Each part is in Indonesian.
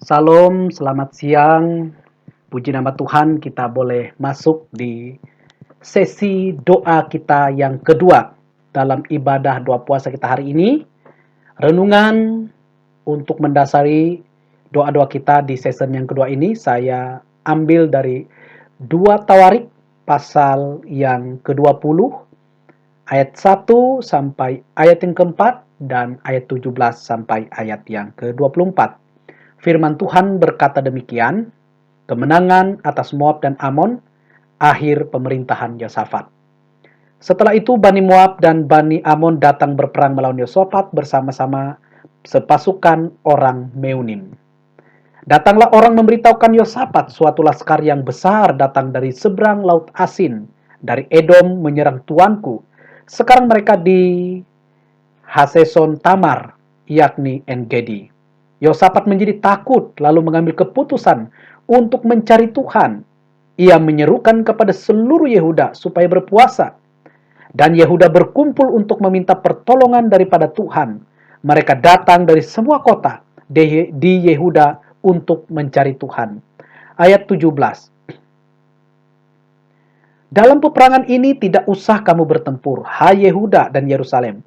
Salam, selamat siang. Puji nama Tuhan, kita boleh masuk di sesi doa kita yang kedua dalam ibadah doa puasa kita hari ini. Renungan untuk mendasari doa-doa kita di season yang kedua ini, saya ambil dari 2 Tawarik pasal yang ke-20, ayat 1 sampai ayat yang keempat, dan ayat 17 sampai ayat yang ke-24. Firman Tuhan berkata demikian, kemenangan atas Moab dan Amon, akhir pemerintahan Yosafat. Setelah itu Bani Moab dan Bani Amon datang berperang melawan Yosafat bersama-sama sepasukan orang Meunim. Datanglah orang memberitahukan Yosafat, suatu laskar yang besar datang dari seberang laut Asin, dari Edom menyerang tuanku. Sekarang mereka di Haseson Tamar, yakni En-Gedi. Yosafat menjadi takut, lalu mengambil keputusan untuk mencari Tuhan. Ia menyerukan kepada seluruh Yehuda supaya berpuasa. Dan Yehuda berkumpul untuk meminta pertolongan daripada Tuhan. Mereka datang dari semua kota di Yehuda untuk mencari Tuhan. Ayat 17. Dalam peperangan ini tidak usah kamu bertempur, hai Yehuda dan Yerusalem.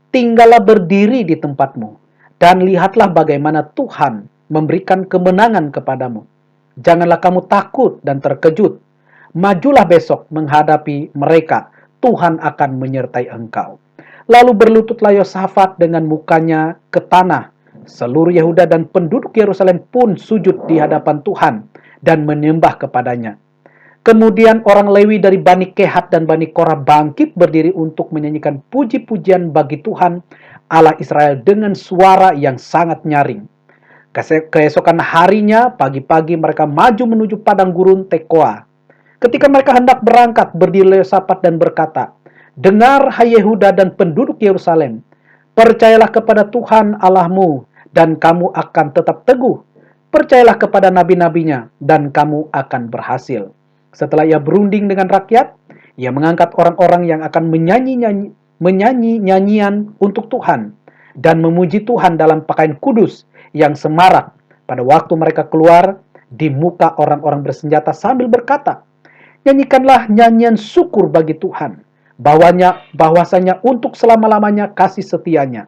Tinggallah berdiri di tempatmu, dan lihatlah bagaimana Tuhan memberikan kemenangan kepadamu. Janganlah kamu takut dan terkejut. Majulah besok menghadapi mereka, Tuhan akan menyertai engkau. Lalu berlututlah Yosafat dengan mukanya ke tanah. Seluruh Yehuda dan penduduk Yerusalem pun sujud di hadapan Tuhan dan menyembah kepadanya. Kemudian orang Lewi dari Bani Kehat dan Bani Korah bangkit berdiri untuk menyanyikan puji-pujian bagi Tuhan Allah Israel dengan suara yang sangat nyaring. Keesokan harinya, pagi-pagi mereka maju menuju padang gurun Tekoa. Ketika mereka hendak berangkat, berdiri Yosafat dan berkata, dengar hai Yehuda dan penduduk Yerusalem, percayalah kepada Tuhan Allahmu dan kamu akan tetap teguh. Percayalah kepada nabi-nabinya dan kamu akan berhasil. Setelah ia berunding dengan rakyat, ia mengangkat orang-orang yang akan menyanyi nyanyian untuk Tuhan dan memuji Tuhan dalam pakaian kudus yang semarak pada waktu mereka keluar di muka orang-orang bersenjata sambil berkata, nyanyikanlah nyanyian syukur bagi Tuhan, bahwasanya untuk selama-lamanya kasih setianya.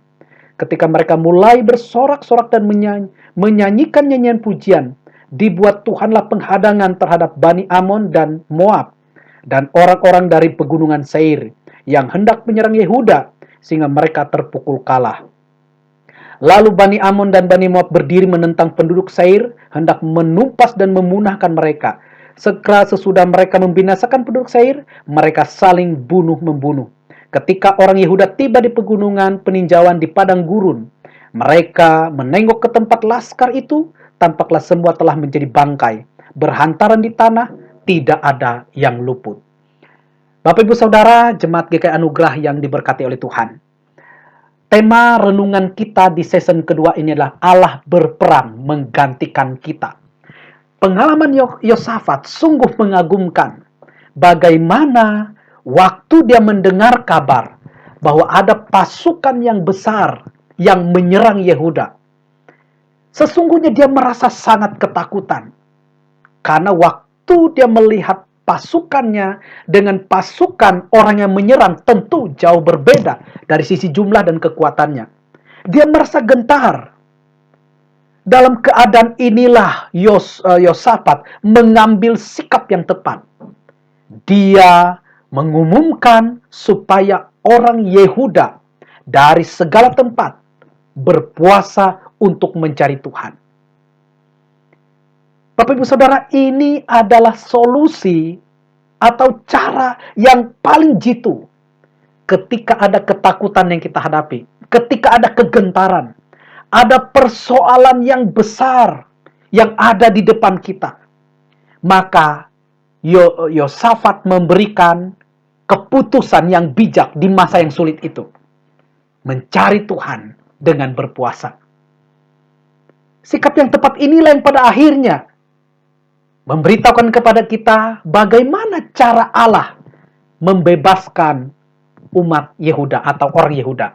Ketika mereka mulai bersorak-sorak dan menyanyikan nyanyian pujian, dibuat Tuhanlah penghadangan terhadap Bani Amon dan Moab dan orang-orang dari pegunungan Seir yang hendak menyerang Yehuda sehingga mereka terpukul kalah. Lalu Bani Amon dan Bani Moab berdiri menentang penduduk Seir, hendak menumpas dan memunahkan mereka. Segera sesudah mereka membinasakan penduduk Seir, mereka saling bunuh-membunuh. Ketika orang Yehuda tiba di pegunungan peninjauan di padang gurun, mereka menengok ke tempat laskar itu, tampaklah semua telah menjadi bangkai, berhantaran di tanah, tidak ada yang luput. Bapak Ibu Saudara, Jemaat GKI Anugerah yang diberkati oleh Tuhan. Tema renungan kita di season kedua ini adalah Allah berperang menggantikan kita. Pengalaman Yosafat sungguh mengagumkan. Bagaimana waktu dia mendengar kabar bahwa ada pasukan yang besar yang menyerang Yehuda. Sesungguhnya dia merasa sangat ketakutan. Karena waktu dia melihat pasukannya dengan pasukan orang yang menyerang tentu jauh berbeda dari sisi jumlah dan kekuatannya. Dia merasa gentar. Dalam keadaan inilah Yosafat mengambil sikap yang tepat. Dia mengumumkan supaya orang Yehuda dari segala tempat berpuasa untuk mencari Tuhan. Bapak Ibu Saudara, ini adalah solusi atau cara yang paling jitu ketika ada ketakutan yang kita hadapi, ketika ada kegentaran, ada persoalan yang besar yang ada di depan kita. Maka Yosafat memberikan keputusan yang bijak di masa yang sulit itu. Mencari Tuhan dengan berpuasa. Sikap yang tepat inilah yang pada akhirnya memberitahukan kepada kita bagaimana cara Allah membebaskan umat Yehuda atau orang Yehuda.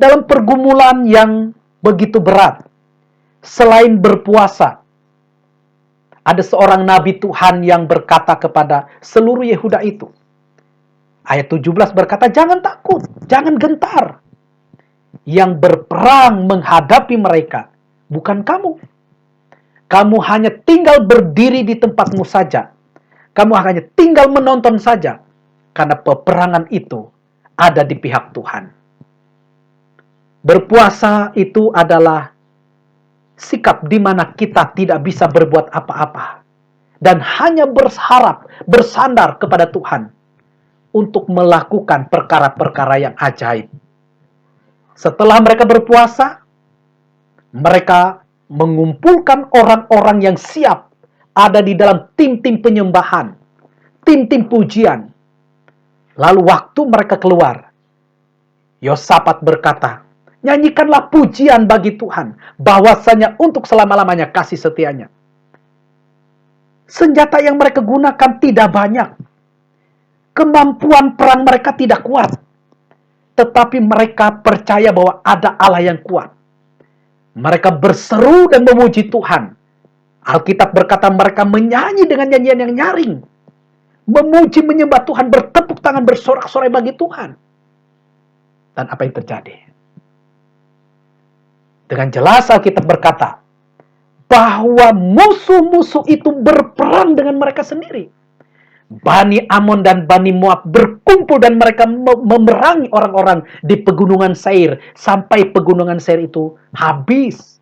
Dalam pergumulan yang begitu berat, Selain berpuasa, ada seorang nabi Tuhan yang berkata kepada seluruh Yehuda itu. Ayat 17 berkata, jangan takut, jangan gentar. Yang berperang menghadapi mereka bukan kamu. Kamu hanya tinggal berdiri di tempatmu saja. Kamu hanya tinggal menonton saja. Karena peperangan itu ada di pihak Tuhan. Berpuasa itu adalah sikap di mana kita tidak bisa berbuat apa-apa. Dan hanya berharap, bersandar kepada Tuhan. Untuk melakukan perkara-perkara yang ajaib. Setelah mereka berpuasa, mereka mengumpulkan orang-orang yang siap ada di dalam tim-tim penyembahan, tim-tim pujian. Lalu waktu mereka keluar, Yosafat berkata, nyanyikanlah pujian bagi Tuhan, bahwasanya untuk selama-lamanya kasih setianya. Senjata yang mereka gunakan tidak banyak. Kemampuan perang mereka tidak kuat. Tetapi mereka percaya bahwa ada Allah yang kuat. Mereka berseru dan memuji Tuhan. Alkitab berkata mereka menyanyi dengan nyanyian yang nyaring. Memuji, menyembah Tuhan, bertepuk tangan, bersorak-sorai bagi Tuhan. Dan apa yang terjadi? Dengan jelas Alkitab berkata bahwa musuh-musuh itu berperang dengan mereka sendiri. Bani Amon dan Bani Moab berkumpul dan mereka memerangi orang-orang di pegunungan Seir. Sampai pegunungan Seir itu habis.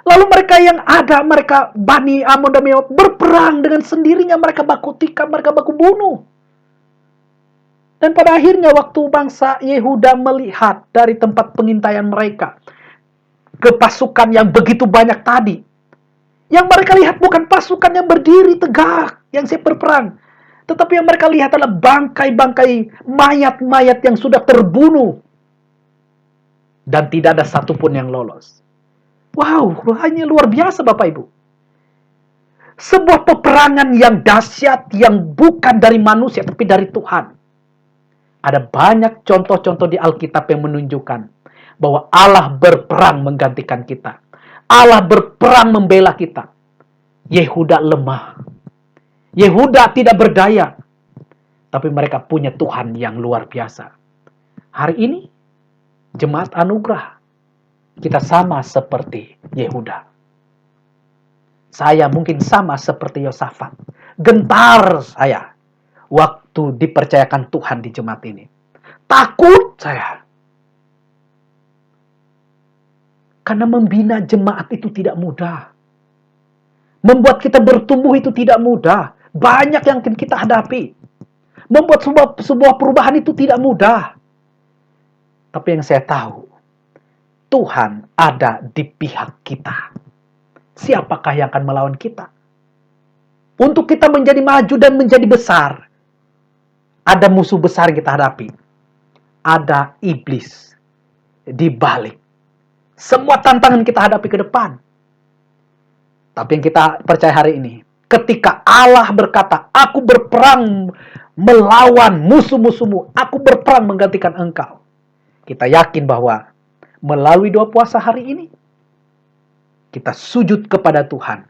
Lalu mereka yang ada, mereka Bani Amon dan Bani Moab berperang dengan sendirinya. Mereka baku tikam, mereka baku bunuh. Dan pada akhirnya waktu bangsa Yehuda melihat dari tempat pengintaian mereka ke pasukan yang begitu banyak tadi. Yang mereka lihat bukan pasukan yang berdiri tegak, yang siap berperang. Tetapi yang mereka lihat adalah bangkai-bangkai mayat-mayat yang sudah terbunuh. Dan tidak ada satupun yang lolos. Wow, hanya luar biasa Bapak Ibu. Sebuah peperangan yang dahsyat, yang bukan dari manusia, tapi dari Tuhan. Ada banyak contoh-contoh di Alkitab yang menunjukkan bahwa Allah berperang menggantikan kita. Allah berperang membela kita. Yehuda lemah. Yehuda tidak berdaya. Tapi mereka punya Tuhan yang luar biasa. Hari ini, jemaat anugerah, kita sama seperti Yehuda. Saya mungkin sama seperti Yosafat. Gentar saya waktu dipercayakan Tuhan di jemaat ini. Takut saya. Karena membina jemaat itu tidak mudah. Membuat kita bertumbuh itu tidak mudah. Banyak yang kita hadapi. Membuat sebuah perubahan itu tidak mudah. Tapi yang saya tahu, Tuhan ada di pihak kita. Siapakah yang akan melawan kita? Untuk kita menjadi maju dan menjadi besar, ada musuh besar yang kita hadapi. Ada iblis di balik semua tantangan kita hadapi ke depan. Tapi yang kita percaya hari ini, ketika Allah berkata, aku berperang melawan musuh-musuhmu, aku berperang menggantikan engkau. Kita yakin bahwa melalui doa puasa hari ini, kita sujud kepada Tuhan.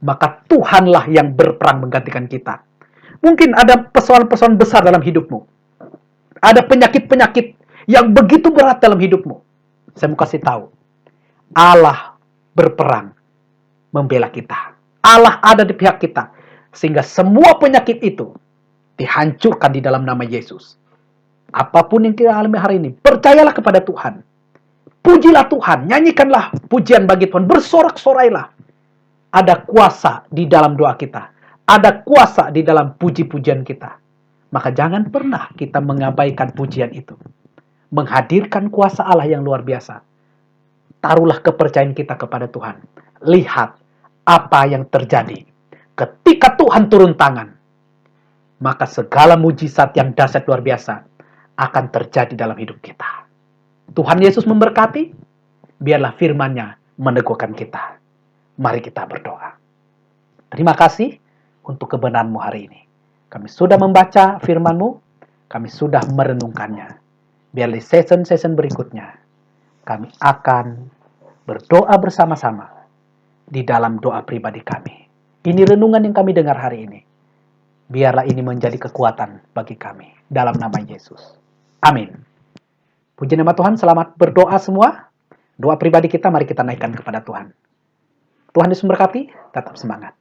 Maka Tuhanlah yang berperang menggantikan kita. Mungkin ada persoalan-persoalan besar dalam hidupmu. Ada penyakit-penyakit yang begitu berat dalam hidupmu. Saya mau kasih tahu. Allah berperang membela kita. Allah ada di pihak kita. Sehingga semua penyakit itu dihancurkan di dalam nama Yesus. Apapun yang kita alami hari ini, percayalah kepada Tuhan. Pujilah Tuhan, nyanyikanlah pujian bagi Tuhan, bersorak-sorailah. Ada kuasa di dalam doa kita. Ada kuasa di dalam puji-pujian kita. Maka jangan pernah kita mengabaikan pujian itu. Menghadirkan kuasa Allah yang luar biasa. Taruhlah kepercayaan kita kepada Tuhan. Lihat apa yang terjadi. Ketika Tuhan turun tangan, maka segala mujizat yang dahsyat luar biasa akan terjadi dalam hidup kita. Tuhan Yesus memberkati, biarlah firman-Nya meneguhkan kita. Mari kita berdoa. Terima kasih untuk kebenaran-Mu hari ini. Kami sudah membaca firman-Mu, kami sudah merenungkannya. Biar di season-season berikutnya, kami akan berdoa bersama-sama di dalam doa pribadi kami. Ini renungan yang kami dengar hari ini. Biarlah ini menjadi kekuatan bagi kami. Dalam nama Yesus. Amin. Puji nama Tuhan, selamat berdoa semua. Doa pribadi kita mari kita naikkan kepada Tuhan. Tuhan Yesus memberkati, tetap semangat.